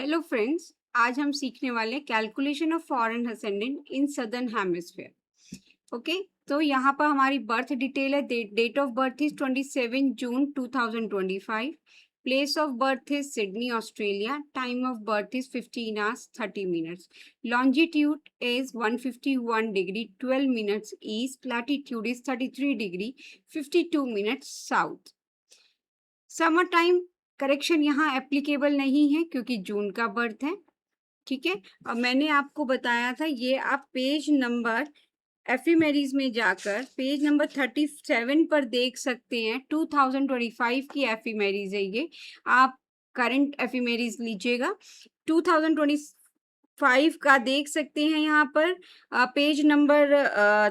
Hello friends, आज हम सीखने वाले calculation of foreign ascendant in southern hemisphere. Okay, तो यहाँ पर हमारी बर्थ डिटेल है। Date of birth is 27 June 2025। Place of birth is Sydney Australia. Time of birth is 15 hours 30 minutes। Longitude is 151 degree 12 minutes east. Latitude is 33 degree 52 minutes south. Summer time correction यहाँ applicable नहीं है क्योंकि जून का birth है। ठीक है, और मैंने आपको बताया था ये आप पेज नंबर एफिमेरीज में जाकर पेज नंबर 37 पर देख सकते हैं। 2025 की एफिमेरीज है ये। आप करंट एफिमेरीज लीजिएगा। 2025 का देख सकते हैं यहाँ पर पेज नंबर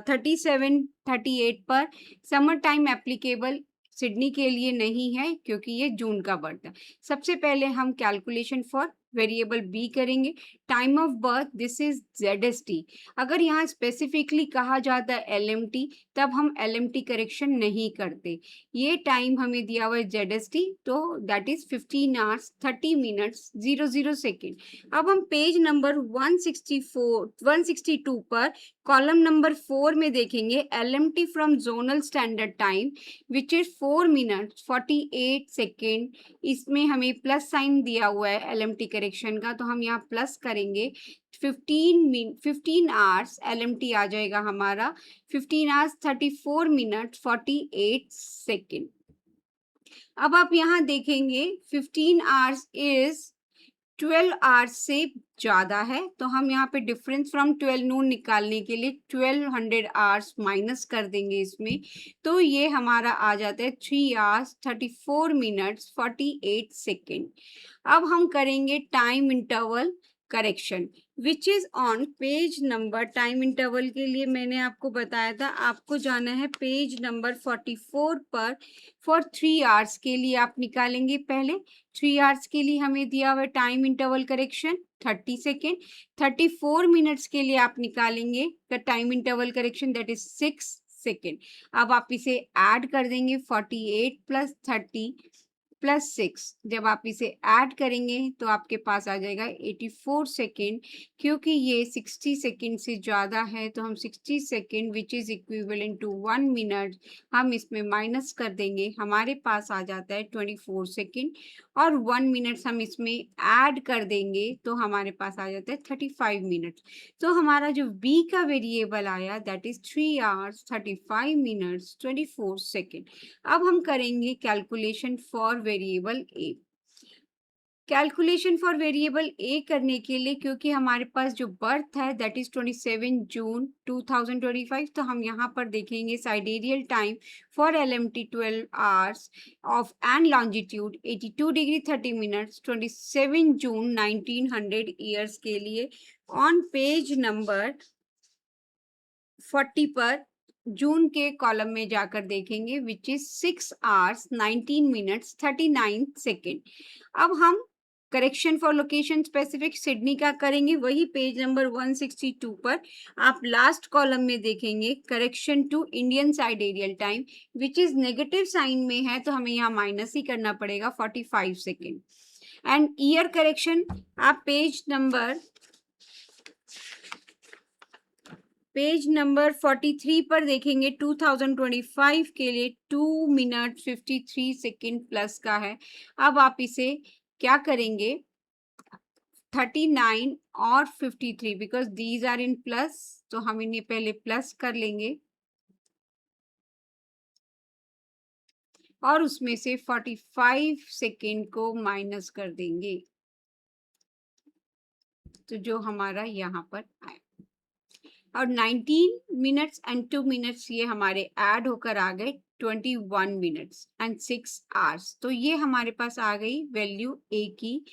37-38 पर। समर टाइम एप्लीकेबल सिडनी के लिए नहीं है क्योंकि ये जून का बर्थ है। सबसे पहले हम कैलकुलेशन फॉर वेरिएबल बी करेंगे। Time of birth this is ZST। अगर यहाँ स्पेसिफिकली कहा जाता है LMT, तब हम LMT करेक्शन नहीं करते। ये टाइम हमें दिया हुआ है ZST, तो that is 15 hours 30 minutes 00 second. अब हम पेज नंबर 162 पर कॉलम नंबर 4 में देखेंगे LMT from zonal standard time which is 4 minutes 48 second. इसमें हमें प्लस साइन दिया हुआ है LMT करेक्शन का, तो हम यहाँ प्लस करेंगे। 15 hours LMT आ जाएगा हमारा 15 hours 34 minutes 48 सेकेंड। अब आप यहाँ देखेंगे 15 hours इज 12 hours से ज्यादा है, तो हम यहाँ पे डिफरेंस फ्रॉम 12 नून निकालने के लिए 1200 hours माइनस कर देंगे इसमें। तो ये हमारा आ जाता है 3 hours 34 minutes 48 सेकेंड। अब हम करेंगे time interval correction which is on page number. Time interval के लिए मैंने आपको बताया था आपको जाना है पेज नंबर 44 पर। फॉर 3 hours के लिए आप निकालेंगे। पहले 3 hours के लिए हमें दिया हुआ time interval correction 30 second. 34 minutes के लिए आप निकालेंगे time interval correction that is 6 second. अब आप इसे ऐड कर देंगे 48 + 30 + 6। जब आप इसे ऐड करेंगे तो आपके पास आ जाएगा 84 सेकेंड। क्योंकि ये 60 सेकेंड से ज़्यादा है तो हम 60 second which is equivalent to 1 minute हम इसमें माइनस कर देंगे। हमारे पास आ जाता है 24 सेकेंड और 1 मिनट हम इसमें ऐड कर देंगे तो हमारे पास आ जाता है 35 मिनट। तो हमारा जो बी का वेरिएबल आया that is 3 hours 35 minutes 24 second. अब हम करेंगे calculation for variable A. Calculation for variable A करने के लिए क्योंकि हमारे पास जो बर्थ है दैट इज 27 जून 2025, तो हम यहाँ पर देखेंगे sidereal time for LMT 12 hours off and longitude 82 degree 30 minutes 27 June 1900 years के लिए। ऑन पेज नंबर 40 पर जून के कॉलम में जाकर देखेंगे which is 6 hours 19 minutes 39 second. अब हम correction for location specific Sydney का करेंगे, वही पेज नंबर 162 पर। आप लास्ट कॉलम में देखेंगे correction to Indian sidereal time which is negative sign में है, तो हमें यहाँ माइनस ही करना पड़ेगा 45 सेकेंड। एंड ईयर करेक्शन आप पेज नंबर 43 पर देखेंगे 2025 के लिए 2 minutes 53 सेकेंड प्लस का है। अब आप इसे क्या करेंगे 39 और 53 because these are in plus, तो हम इन्हें पहले प्लस कर लेंगे और उसमें से 45 सेकेंड को माइनस कर देंगे, तो जो हमारा यहाँ पर आए। और 19 मिनट्स एंड 2 मिनट्स ये हमारे ऐड होकर आ गए 21 मिनट्स एंड 6 hours। तो ये हमारे पास आ गई वैल्यू ए की।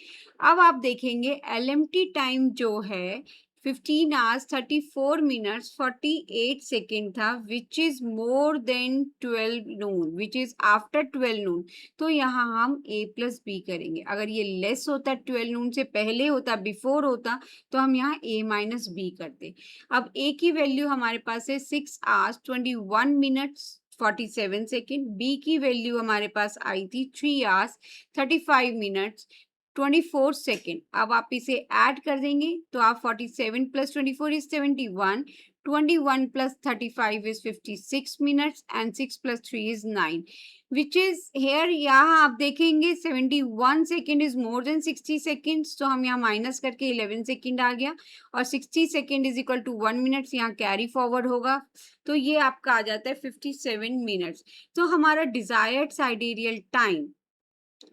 अब आप देखेंगे LMT टाइम जो है 15 hours 34 minutes 48 सेकेंड था which is more than 12 Noon which is after 12 नून। तो यहाँ हम A + B करेंगे। अगर ये लेस होता 12 नून से पहले होता बिफोर होता तो हम यहाँ A - B करते। अब A की वैल्यू हमारे पास है 6 hours 21 minutes 47 सेकेंड। B की वैल्यू हमारे पास आई थी 3 hours 35 minutes 24 सेकेंड। अब आप इसे ऐड कर देंगे तो आप 47 plus 24 is 71, 21 plus 35 is 56 minutes and 6 plus 3 is 9, which is here यहाँ आप देखेंगे 71 second is more than 60 seconds, तो हम यहाँ माइनस करके 11 सेकेंड आ गया और 60 second is equal to 1 minutes, यहाँ कैरी फॉरवर्ड होगा तो ये आपका आ जाता है 57 मिनट्स। तो हमारा डिजायर्ड साइडेरियल टाइम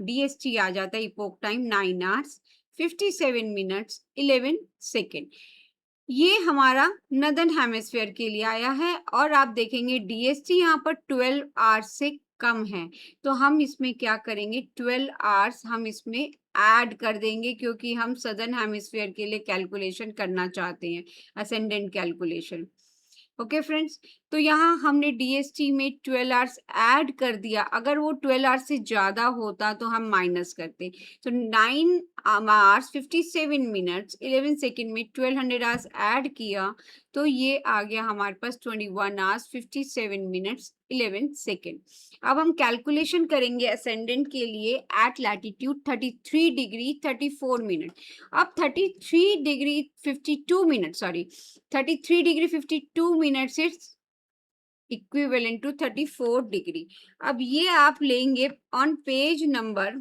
DST आ जाता है epoch time 9 hours 57 minutes 11 second. ये हमारा नदन हेमिस्फीयर के लिए आया है और आप देखेंगे DST यहाँ पर 12 आवर्स से कम है, तो हम इसमें क्या करेंगे 12 आवर्स हम इसमें ऐड कर देंगे क्योंकि हम सदर्न हेमिस्फीयर के लिए कैलकुलेशन करना चाहते हैं, असेंडेंट कैलकुलेशन। ओके फ्रेंड्स, तो यहाँ हमने DST में 12 आवर्स ऐड कर दिया, अगर वो 12 आवर्स से ज़्यादा होता तो हम माइनस करते। तो 9 आवर्स 57 मिनट्स 11 सेकेंड में 1200 आवर्स ऐड किया तो ये आ गया हमारे पास 21 आवर्स 57 मिनट्स 11 सेकेंड। अब हम कैलकुलेशन करेंगे असेंडेंट के लिए एट लैटिट्यूड 33 डिग्री 34 मिनट। अब 33 degree 52 minute, sorry 33 degree 52 minutes it's equivalent to 34 degree. अब ये आप लेंगे on page number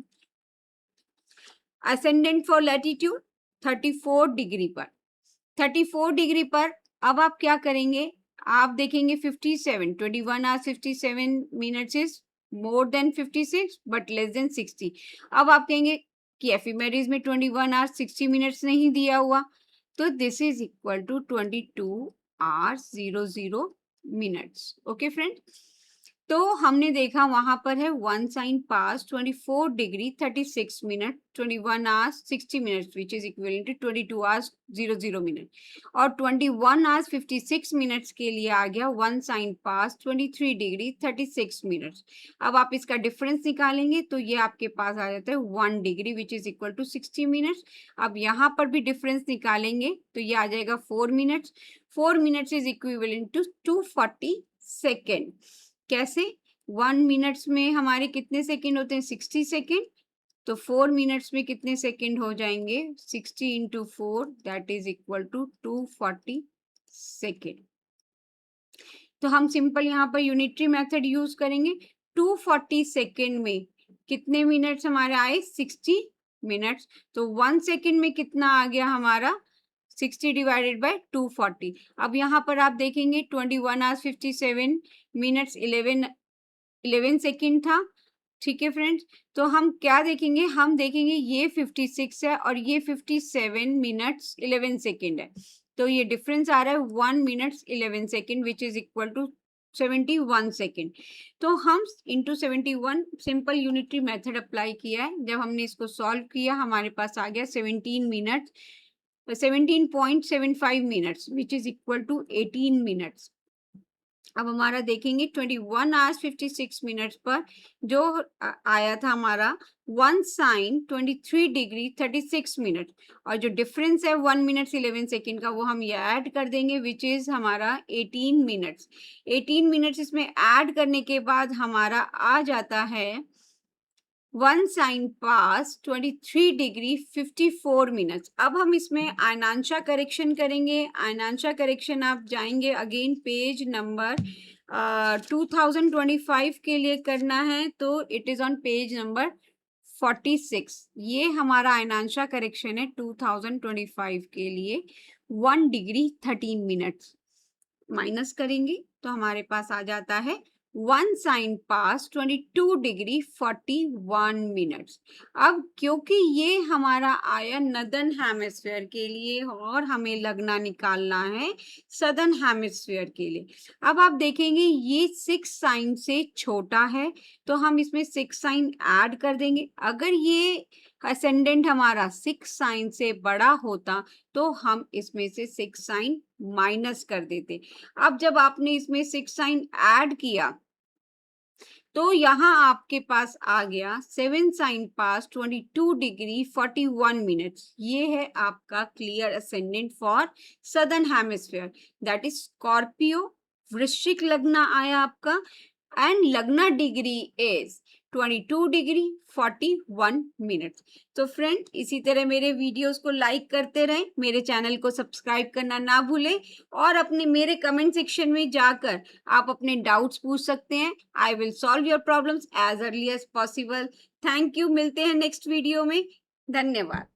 ascendant for latitude 34 degree पर। 34 डिग्री पर अब आप क्या करेंगे, आप देखेंगे 57 21 hours 57 minutes is more than 56 but less than 60। अब आप कहेंगे कि एफिमेरीज में 21 आवर्स 60 मिनट्स नहीं दिया हुआ, तो this is equal to 22 hours 00 minutes. Okay friend, तो हमने देखा वहां पर है 1 साइन पास 24 degree 36 minute 21 hours 60 minutes which is equivalent to 22 hours 00 minute, और 21 आवर्स 56 मिनट्स के लिए आ गया 1 साइन पास 23 डिग्री 36 मिनट्स। अब आप इसका डिफरेंस निकालेंगे तो ये आपके पास आ जाता है 1 degree which is equal to 60 minutes. अब यहाँ पर भी डिफरेंस निकालेंगे तो ये आ जाएगा 4 minutes. 4 minutes is equivalent to 240 second. कैसे, 1 मिनट्स में हमारे कितने सेकेंड होते हैं 60 सेकेंड, तो 4 मिनट्स में कितने सेकेंड हो जाएंगे 60 into 4 that is equal to 240 second. तो हम सिंपल यहाँ पर यूनिटरी मेथड यूज करेंगे। 240 सेकेंड में कितने मिनट्स हमारे आए 60 मिनट्स, तो 1 सेकेंड में कितना आ गया हमारा 60 डिवाइडेड बाय 240। अब यहाँ पर आप देखेंगे 21 आवर्स 57 मिनट्स 11 सेकेंड था। ठीक है फ्रेंड्स, तो हम क्या देखेंगे, हम देखेंगे ये 56 है और ये 57 मिनट्स 11 सेकेंड है, तो ये डिफरेंस आ रहा है 1 minutes 11 second which is equal to 71 second. तो हम into 71 simple unitary method apply किया है। जब हमने इसको सॉल्व किया हमारे पास आ गया 17.75 minutes which is equal to 18 minutes. अब हमारा देखेंगे 21 आवर्स 56 मिनट्स पर जो आया था हमारा 1 साइन 23 डिग्री 36 मिनट, और जो डिफरेंस है 1 मिनट्स 11 सेकेंड का वो हम ये ऐड कर देंगे विच इज हमारा 18 मिनट्स। 18 मिनट्स इसमें ऐड करने के बाद हमारा आ जाता है 1 साइन पास 23 डिग्री 54 मिनट्स। अब हम इसमें आयनांशा करेक्शन करेंगे। आयनांशा करेक्शन आप जाएंगे अगेन पेज नंबर 2025 के लिए करना है, तो it is on page number 46। ये हमारा आयनांशा करेक्शन है 2025 के लिए। 1 डिग्री 13 मिनट्स माइनस करेंगे तो हमारे पास आ जाता है 1 साइन पास 22 डिग्री 41 मिनट्स। अब क्योंकि ये हमारा आया नदन हेमिस्फीयर के लिए और हमें लगना निकालना है सदर्न हेमिस्फीयर के लिए। अब आप देखेंगे ये 6 साइन से छोटा है तो हम इसमें 6 साइन ऐड कर देंगे। अगर ये असेंडेंट हमारा 6 साइन से बड़ा होता तो हम इसमें से 6 साइन माइनस कर देते। अब जब आपने इसमें 6 साइन ऐड किया तो यहाँ आपके पास आ गया 7 साइन पास 22 डिग्री 41 मिनट्स। ये है आपका clear ascendant for southern hemisphere, that is Scorpio. वृश्चिक लग्न आया आपका एंड लग्न डिग्री इज 22 डिग्री 41 मिनट्स। तो फ्रेंड, इसी तरह मेरे वीडियोस को लाइक करते रहें, मेरे चैनल को सब्सक्राइब करना ना भूलें और अपने मेरे कमेंट सेक्शन में जाकर आप अपने डाउट्स पूछ सकते हैं। I will solve your problems as early as possible. Thank you, मिलते हैं नेक्स्ट वीडियो में। धन्यवाद।